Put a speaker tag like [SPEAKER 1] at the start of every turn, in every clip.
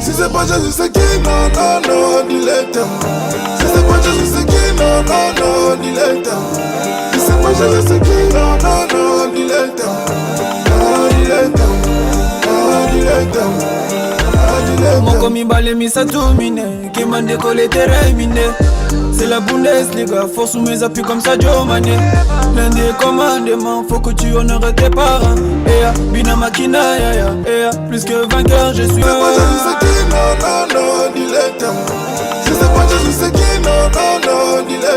[SPEAKER 1] Si c'est pas Jésus, c'est qui? Non, non, non, dis-le. Si c'est pas Jésus, c'est qui? Non, non, non, dis-le. Si c'est pas Jésus, c'est qui? Non, non, non, dis-le. Ah, dis-le. Ah, dis-le.
[SPEAKER 2] Mon commis balé mis à dominer, qui m'a décollé terminé. C'est la Bundesliga, force sous mes appuis comme ça Joe Mané. L'un des commandements, faut que tu honores tes parents. Bina Makina, plus que vainqueur, je suis.
[SPEAKER 1] Si c'est pas Jésus, c'est qui? Non, non, non, dis-le. Si c'est pas Jésus, c'est qui? Non, non, non, dis-le.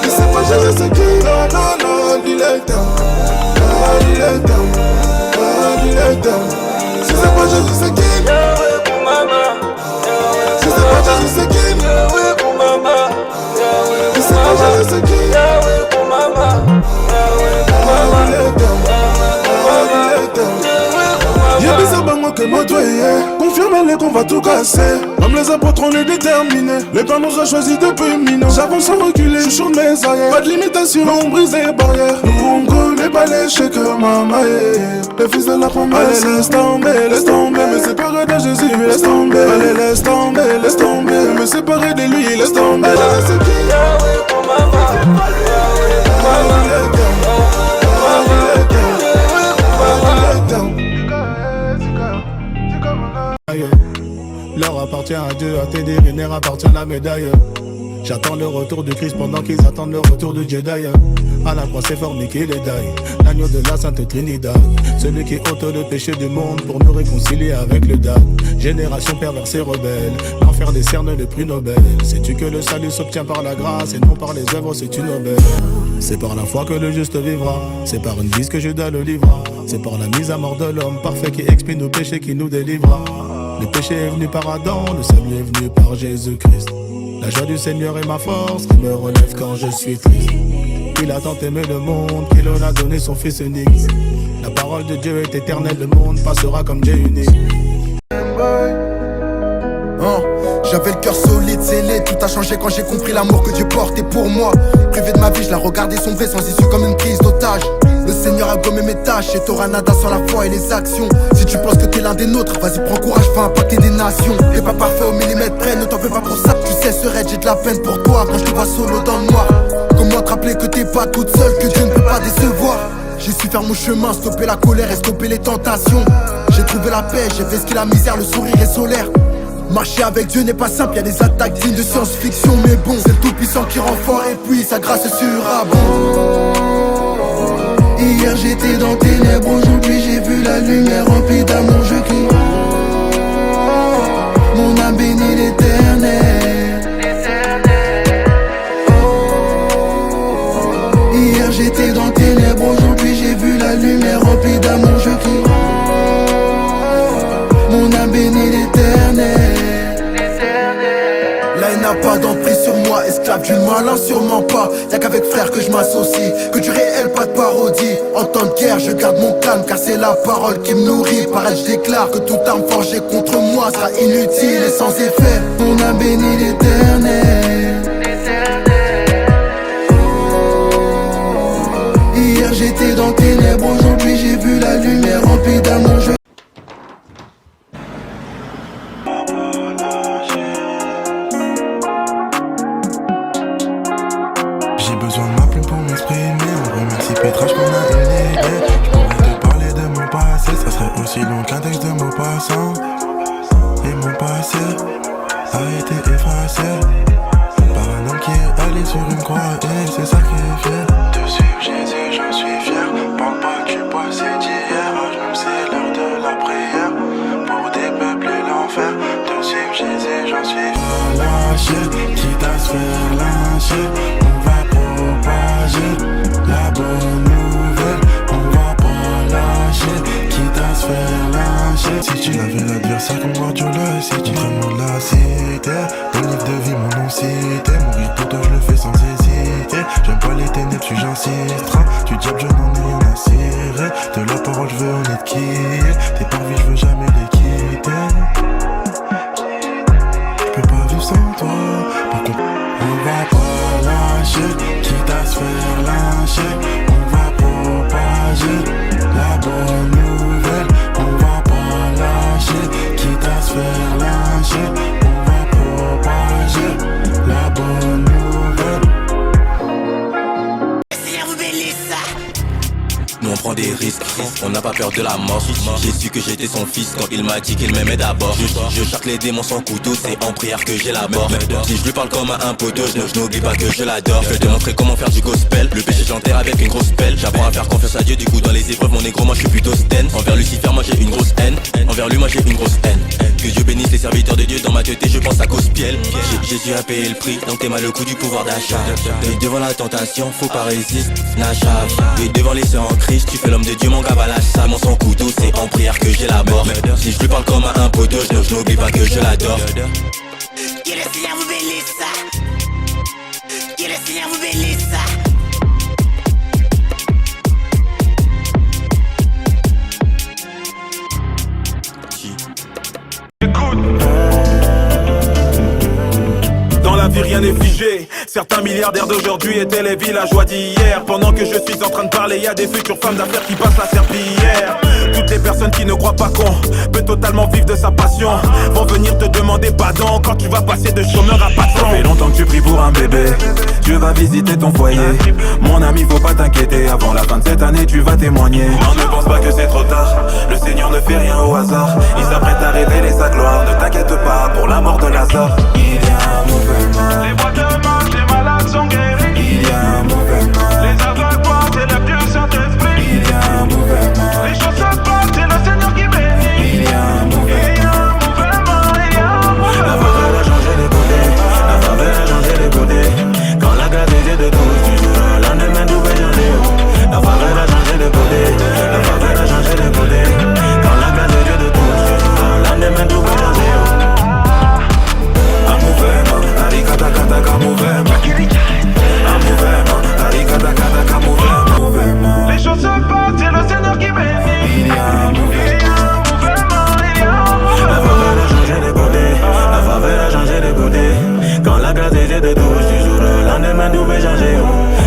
[SPEAKER 1] Si c'est pas Jésus, c'est qui? Non, non, non, dis-le. Ah, dis-le. Ah, dis-le. Si c'est pas Jésus, c'est qui? Si c'est pas Jésus, c'est qui? Si c'est pas Jésus, c'est qui? Y'a bizarre bango que moi toi confirme-les qu'on va tout casser. Comme les apôtres on est déterminés. Les plans nous ont choisi depuis minot. J'avance sans reculer, je suis sur mes arrières. Pas de limitation, on brise les barrières. Nous on connaît pas l'échec, maman. Le fils de la promesse. Allez laisse tomber, me séparer de Jésus, laisse tomber. Allez laisse tomber, me séparer de lui, laisse tomber. C'est qui?
[SPEAKER 3] L'or appartient à Dieu, à tes vénères appartient la médaille. J'attends le retour de Christ pendant qu'ils attendent le retour de Jedi. À la croix c'est forniqué les dailles, l'agneau de la Sainte Trinidad. Celui qui ôte le péché du monde pour nous réconcilier avec le dad. Génération perverse et rebelle, l'enfer décerne le prix Nobel. Sais-tu que le salut s'obtient par la grâce et non par les œuvres, c'est une aubaine. C'est par la foi que le juste vivra, c'est par une bise que Judas le livra. C'est par la mise à mort de l'homme parfait qui expie nos péchés, qui nous délivra. Le péché est venu par Adam, le salut est venu par Jésus-Christ. La joie du Seigneur est ma force, qui me relève quand je suis triste. Il a tant aimé le monde, qu'il en a donné son fils unique. La parole de Dieu est éternelle, le monde passera comme Dieu unique.
[SPEAKER 4] J'avais le cœur solide, scellé, tout a changé quand j'ai compris l'amour que Dieu portait pour moi. Privé de ma vie, je la regardais sombrer sans issue comme une prise d'otage. Le Seigneur a gommé mes tâches et t'auras nada sans la foi et les actions. Si tu penses que t'es l'un des nôtres, vas-y prends courage, va impacter des nations. T'es pas parfait au millimètre près, ne t'en fais pas pour ça. Tu sais ce raid, j'ai de la peine pour toi quand je te vois solo dans le noir. Comment te rappeler que t'es pas toute seule, que Dieu ne peut pas décevoir. J'ai su faire mon chemin, stopper la colère et stopper les tentations. J'ai trouvé la paix, j'ai vesqué la misère, le sourire est solaire. Marcher avec Dieu n'est pas simple, y'a des attaques dignes de science-fiction. Mais bon, c'est le tout-puissant qui rend fort et puis sa grâce surabonde. Hier j'étais dans ténèbres, aujourd'hui j'ai vu la lumière remplie d'amour, je crie. Mon âme bénit l'Éternel. Hier j'étais dans ténèbres, aujourd'hui j'ai vu la lumière remplie d'amour, je crie. Mon âme bénit l'Éternel. Là il n'a pas d'emprise sur moi, esclave du malin sûrement pas. Y'a qu'avec frère que je m'associe, que du réel pas de parodie. En temps de guerre je garde mon calme car c'est la parole qui me nourrit. Par elle je déclare que toute arme forgée contre moi sera inutile et sans effet. Mon âme bénit l'Éternel. Hier j'étais dans ténèbres, aujourd'hui j'ai vu la lumière remplie d'amour.
[SPEAKER 5] J'ai besoin de ma plume pour m'exprimer. On remercie Pétrage qu'on a une idée. Je pourrais te parler de mon passé, ça serait aussi long qu'un texte de mots passants. Et mon passé a été effacé par un homme qui est allé sur une croix et s'est sacrifié. De suivre Jésus, j'en suis fier. Parle pas du passé d'hier. À genoux, c'est l'heure de la prière pour dépeupler l'enfer. De suivre Jésus, j'en suis fier. Lâcher, quitte à se faire lyncher. On va propager la bonne nouvelle. On va pas lâcher, quitte à se faire lyncher. Si tu l'avais l'adversaire comme Guardiola, si tu entraînement de la cité, dans le livre de vie mon nom cité. Mourir pour toi je le fais sans hésiter. J'aime pas les ténèbres, j'insisterai. Du diable je n'en ai rien à cirer. De la parole je veux en être quitte. Tes parvis je veux jamais les quitter. Je peux pas vivre sans toi. Par contre on va pas lâcher, quitte à se faire lyncher. On va propager la bonne nouvelle. On va pas lâcher, quitte à se faire lyncher.
[SPEAKER 6] On n'a pas peur de la mort. J'ai su que j'étais son fils quand il m'a dit qu'il m'aimait d'abord. Je chaque les démons sans couteau, c'est en prière que j'ai la mort. Si je lui parle comme à un poteau, je n'oublie pas que je l'adore. Je vais te montrer comment faire du gospel. Le péché j'enterre avec une grosse pelle. J'apprends à faire confiance à Dieu, du coup dans les épreuves mon négro moi je suis plutôt zen. Envers Lucifer moi j'ai une grosse haine. Envers lui moi j'ai une grosse haine. Que Dieu bénisse les serviteurs de Dieu, dans ma tête je pense à cause piel. Jésus a payé le prix, donc t'es mal le coup du pouvoir d'achat. Et devant la tentation, faut pas résister, Nachave. Et devant les sœurs en Christ, tu fais l'homme de Dieu, mon gars balassa. Mon son couteau, c'est en prière que j'ai la mort. Si je lui parle comme à un poteau, je n'oublie pas que je l'adore.
[SPEAKER 7] Que le Seigneur vous bénisse. Que le Seigneur vous bénisse.
[SPEAKER 8] Dans la vie rien n'est figé. Certains milliardaires d'aujourd'hui étaient les villageois d'hier. Pendant que je suis en train de parler, y a des futures femmes d'affaires qui passent la serpillière. Toutes les personnes qui ne croient pas qu'on peut totalement vivre de sa passion vont venir te demander pardon quand tu vas passer de chômeur à patron. Ça fait longtemps que tu pries pour un bébé, Dieu va visiter ton foyer. Mon ami, faut pas t'inquiéter, avant la fin de cette année tu vas témoigner. Non, ne pense pas que c'est trop tard, le Seigneur ne fait rien au hasard. Il s'apprête à révéler sa gloire, ne t'inquiète pas pour la mort de Lazare. Il y a un mouvement, les boîtes de marche, les malades sont guéris. Il y a un mouvement, les aveugles portent et le Dieu Saint-Esprit. Il y a un mouvement, les choses se passent, c'est le Seigneur qui bénit. Il y a un mouvement, il y a un mouvement, il y a un mouvement. La faveur a changé les côtés, la faveur a changé les côtés. Quand la grâce est de tous, tu joueras l'un des mains d'où changer. La faveur a changé les côtés, la faveur a changé les côtés. Quand la grâce est de tous, tu joueras l'un des mains d'où changer. Un mouvement, arikata kata ka mouvement. Un mouvement, arikata kata ka mouvement. Les choses se passent, c'est le Seigneur qui bénit. Il y a un mouvement, il y a un mouvement, il y a un mouvement. La faveur a changé les côtés, la faveur a changé les côtés. Quand la grâce est de tous, tu joueras l'un des mains d'où changer.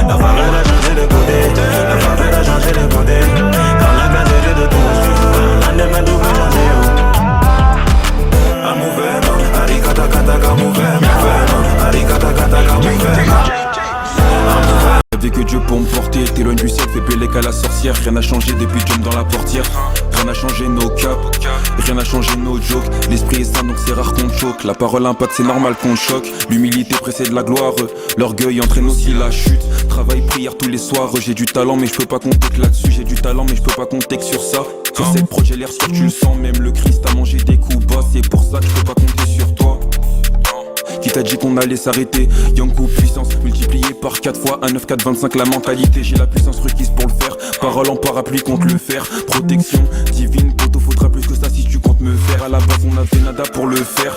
[SPEAKER 8] La faveur a changé les côtés, la faveur a changé les côtés. Quand la grâce est de tous, tu joueras l'un des mains d'où changer. Un mouvement, arikata kata ka mouvement. Arikata kata ka mouvement.
[SPEAKER 9] Avec que Dieu pour me porter, t'éloigne du ciel, fais péler qu'à la sorcière. Rien n'a changé depuis Jump dans la portière. Rien n'a changé nos caps, rien n'a changé nos jokes. L'esprit est sain donc c'est rare qu'on choque. La parole impacte, c'est normal qu'on choque. L'humilité précède la gloire, l'orgueil entraîne aussi la chute. Travail, prière tous les soirs, j'ai du talent mais je peux pas compter que là-dessus. J'ai du talent mais je peux pas compter que sur ça. Sur cette prod j'ai l'air sûr tu le sens. Même le Christ a mangé des coups bas, c'est pour ça que je peux pas compter sur toi. Qui t'a dit qu'on allait s'arrêter? Yankou puissance multipliée par 4 fois 1, 9, 4, 25 la mentalité. J'ai la puissance requise pour le faire. Parole en parapluie contre le fer. Protection divine, poteau faudra plus que ça si tu comptes me faire. À la base on avait nada pour le faire.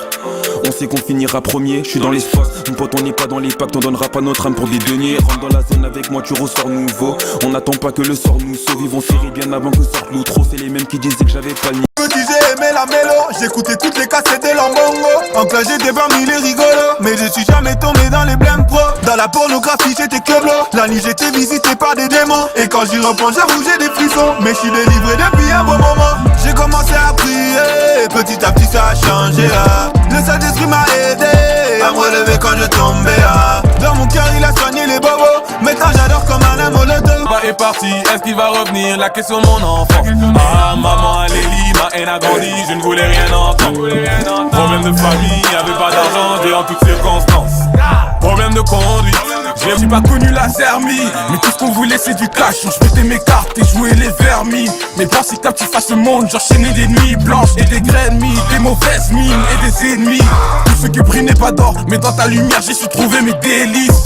[SPEAKER 9] On sait qu'on finira premier, je suis dans l'espace. Mon pote on n'est pas dans les pactes, on donnera pas notre âme pour des deniers. Rentre dans la zone avec moi tu ressors nouveau. On n'attend pas que le sort nous sauve. Ils vont serrer bien avant que sorte l'outro. C'est les mêmes qui disaient que j'avais pas le
[SPEAKER 10] Petit j'ai aimé la mélo, j'écoutais toutes les cassettes et l'ambongo. En classe j'étais parmi les rigolos, mais je suis jamais tombé dans les blèmes pro. Dans la pornographie j'étais queblo, la nuit j'étais visité par des démons. Et quand j'y repense j'avoue j'ai des frissons, mais je suis délivré depuis un bon moment. J'ai commencé à prier, petit à petit ça a changé ah. Le Saint-Esprit m'a aidé à me relever quand je tombais ah. Dans mon cœur il a soigné les bobos, maintenant j'adore comme un amolotov.
[SPEAKER 8] Est parti, est-ce qu'il va revenir? La question de mon enfant. Ah maman elle est libre, ma haine a grandi, je ne voulais rien entendre. Problème de famille, y'avait pas d'argent, Dieu en toutes circonstances. Problème de conduite, j'ai pas connu la zermie. Mais tout ce qu'on voulait c'est du cash, je mettais mes cartes et jouais les vermis. Mais bon c'est comme tu fasses le monde, j'enchaînais des nuits blanches et des graines mis, des mauvaises mines et des ennemis. Tout ce qui brille n'est pas d'or, mais dans ta lumière j'ai su trouver mes délices.